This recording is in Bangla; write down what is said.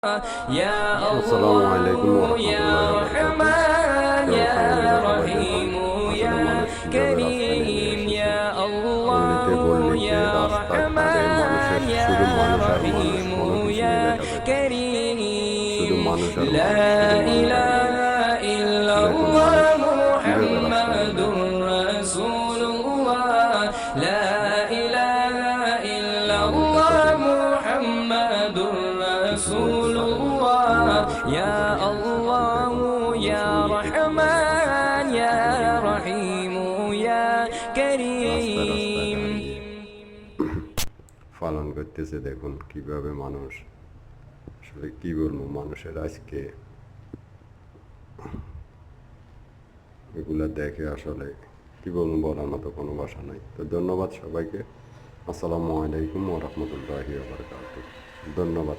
আসসালামু আলাইকুম ওয়া পালন করতেছে। দেখুন কিভাবে মানুষ, আসলে কি বলবো, মানুষের আজকে এগুলা দেখে আসলে কি বলবো, বলার মতো কোনো ভাষা নাই। তো ধন্যবাদ সবাইকে। আসসালামু আলাইকুম ওয়া রাহমাতুল্লাহি ওয়া বারাকাতুহু। ধন্যবাদ।